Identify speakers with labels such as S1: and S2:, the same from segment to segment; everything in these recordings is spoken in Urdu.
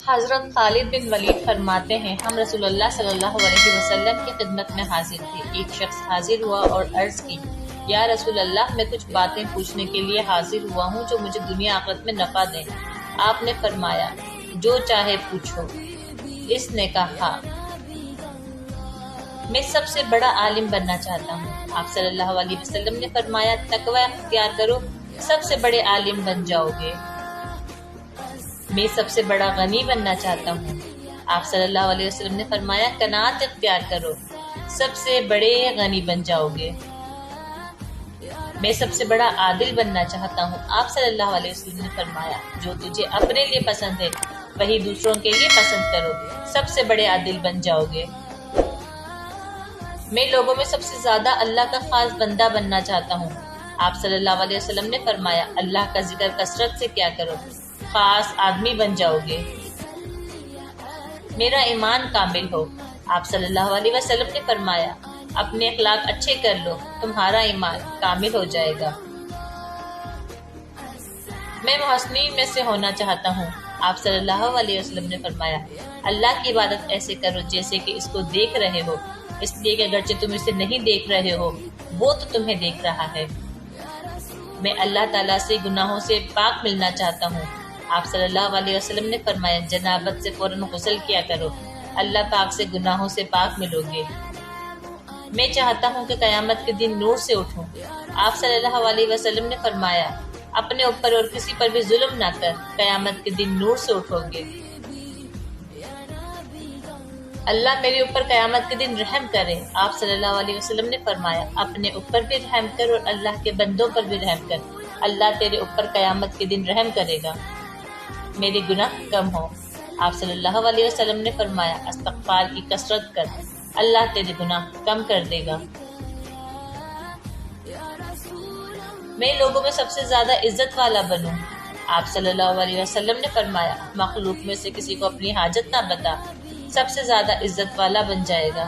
S1: حضرت خالد بن ولید فرماتے ہیں ہم رسول اللہ صلی اللہ علیہ وسلم کی خدمت میں حاضر تھے۔ ایک شخص حاضر ہوا اور عرض کی یا رسول اللہ میں کچھ باتیں پوچھنے کے لیے حاضر ہوا ہوں جو مجھے دنیا آخرت میں نفع دیں۔ آپ نے فرمایا جو چاہے پوچھو۔ اس نے کہا میں سب سے بڑا عالم بننا چاہتا ہوں۔ آپ صلی اللہ علیہ وسلم نے فرمایا تقوی اختیار کرو، سب سے بڑے عالم بن جاؤ گے۔ میں سب سے بڑا غنی بننا چاہتا ہوں۔ آپ صلی اللہ علیہ وسلم نے فرمایا قناعت اختیار کرو، سب سے بڑے غنی بن جاؤ گے۔ میں سب سے بڑا عادل بننا چاہتا ہوں۔ آپ صلی اللہ علیہ وسلم نے فرمایا جو تجھے اپنے لیے پسند ہے وہی دوسروں کے لیے پسند کرو، سب سے بڑے عادل بن جاؤ گے۔ میں لوگوں میں سب سے زیادہ اللہ کا خاص بندہ بننا چاہتا ہوں۔ آپ صلی اللہ علیہ وسلم نے فرمایا اللہ کا ذکر کثرت سے کیا کرو، خاص آدمی بن جاؤ گے۔ میرا ایمان کامل ہو۔ آپ صلی اللہ علیہ وسلم نے فرمایا اپنے اخلاق اچھے کر لو، تمہارا ایمان کامل ہو جائے گا۔ میں محسنین میں سے ہونا چاہتا ہوں۔ آپ صلی اللہ علیہ وسلم نے فرمایا اللہ کی عبادت ایسے کرو جیسے کہ اس کو دیکھ رہے ہو، اس لیے کہ اگرچہ تم اسے نہیں دیکھ رہے ہو وہ تو تمہیں دیکھ رہا ہے۔ میں اللہ تعالیٰ سے گناہوں سے پاک ملنا چاہتا ہوں۔ آپ صلی اللہ علیہ وسلم نے فرمایا جنابت سے فوراً غسل کیا کرو، اللہ پاک سے گناہوں سے پاک ملو گے۔ میں چاہتا ہوں کہ قیامت کے دن نور سے اٹھوں۔ آپ صلی اللہ علیہ وسلم نے فرمایا اپنے اوپر اور کسی پر بھی ظلم نہ کر، قیامت کے دن نور سے اٹھو گے۔ اللہ میرے اوپر قیامت کے دن رحم کرے۔ آپ صلی اللہ علیہ وسلم نے فرمایا اپنے اوپر بھی رحم کر اور اللہ کے بندوں پر بھی رحم کر، اللہ تیرے اوپر قیامت کے دن رحم کرے گا، میرے گناہ کم ہو۔ آپ صلی اللہ علیہ وسلم نے فرمایا استغفار کی کثرت کر، اللہ تیرے گناہ کم کر دے گا۔ میں لوگوں میں سب سے زیادہ عزت والا بنوں۔ آپ صلی اللہ علیہ وسلم نے فرمایا مخلوق میں سے کسی کو اپنی حاجت نہ بتا، سب سے زیادہ عزت والا بن جائے گا۔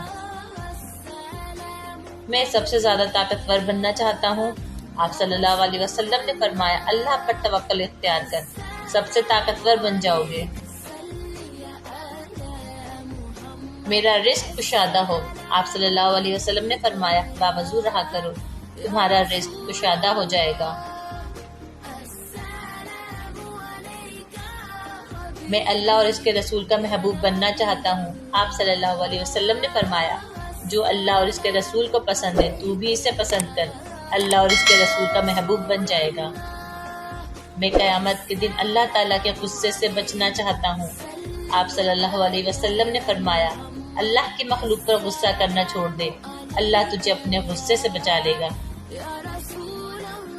S1: میں سب سے زیادہ طاقتور بننا چاہتا ہوں۔ آپ صلی اللہ علیہ وسلم نے فرمایا اللہ پر توکل اختیار کر، سب سے طاقتور بن جاؤ گے۔ میرا رزق کشادہ ہو۔ آپ صلی اللہ علیہ وسلم نے فرمایا باوضو رہا کرو، تمہارا رزق کشادہ ہو جائے گا۔ میں اللہ اور اس کے رسول کا محبوب بننا چاہتا ہوں۔ آپ صلی اللہ علیہ وسلم نے فرمایا جو اللہ اور اس کے رسول کو پسند ہے تو بھی اسے پسند کر، اللہ اور اس کے رسول کا محبوب بن جائے گا۔ میں قیامت کے دن اللہ تعالیٰ کے غصے سے بچنا چاہتا ہوں۔ آپ صلی اللہ علیہ وسلم نے فرمایا اللہ کی مخلوق پر غصہ کرنا چھوڑ دے، اللہ تجھے اپنے غصے سے بچا لے گا۔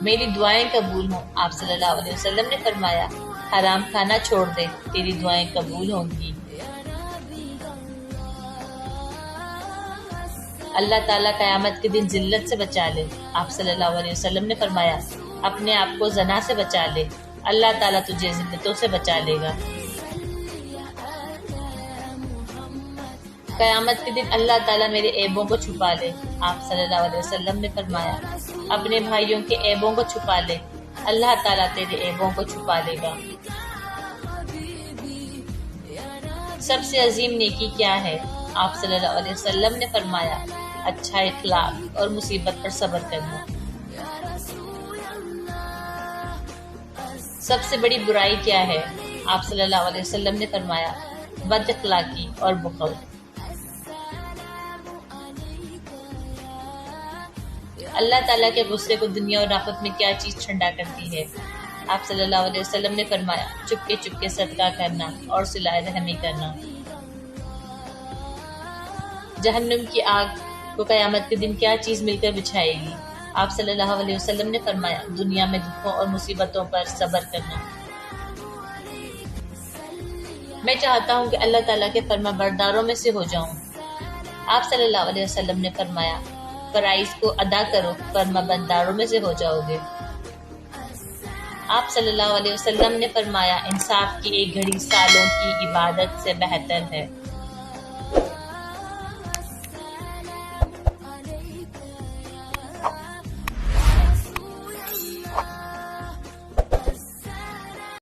S1: میری دعائیں قبول ہوں۔ آپ صلی اللہ علیہ وسلم نے فرمایا حرام کھانا چھوڑ دے، تیری دعائیں قبول ہوں گی۔ اللہ تعالیٰ قیامت کے دن ذلت سے بچا لے۔ آپ صلی اللہ علیہ وسلم نے فرمایا اپنے آپ کو زنا سے بچا لے، اللہ تعالیٰ تجھے ذلتوں سے بچا لے گا۔ قیامت کے دن اللہ تعالیٰ میرے عیبوں کو چھپا لے۔ آپ صلی اللہ علیہ وسلم نے فرمایا اپنے بھائیوں کے عیبوں کو چھپا لے، اللہ تعالیٰ تیرے عیبوں کو چھپا لے گا۔ سب سے عظیم نیکی کیا ہے؟ آپ صلی اللہ علیہ وسلم نے فرمایا اچھا اخلاق اور مصیبت پر صبر کرنا۔ سب سے بڑی برائی کیا ہے؟ آپ صلی اللہ علیہ وسلم نے فرمایا بد اخلاقی اور بخل۔ اللہ تعالیٰ کے غصے کو دنیا اور آخرت میں کیا چیز ٹھنڈا کرتی ہے؟ آپ صلی اللہ علیہ وسلم نے فرمایا چپکے چپکے صدقہ کرنا اور صلہ رحمی کرنا۔ جہنم کی آگ کو قیامت کے دن کیا چیز مل کر بچھائے گی؟ آپ صلی اللہ علیہ وسلم نے فرمایا دنیا میں دکھوں اور مصیبتوں پر صبر کرنا۔ میں چاہتا ہوں کہ اللہ تعالیٰ کے فرما برداروں میں سے ہو جاؤں۔ آپ صلی اللہ علیہ وسلم نے فرمایا فرائض کو ادا کرو، فرما برداروں میں سے ہو جاؤ گے۔ آپ صلی اللہ علیہ وسلم نے فرمایا انصاف کی ایک گھڑی سالوں کی عبادت سے بہتر ہے۔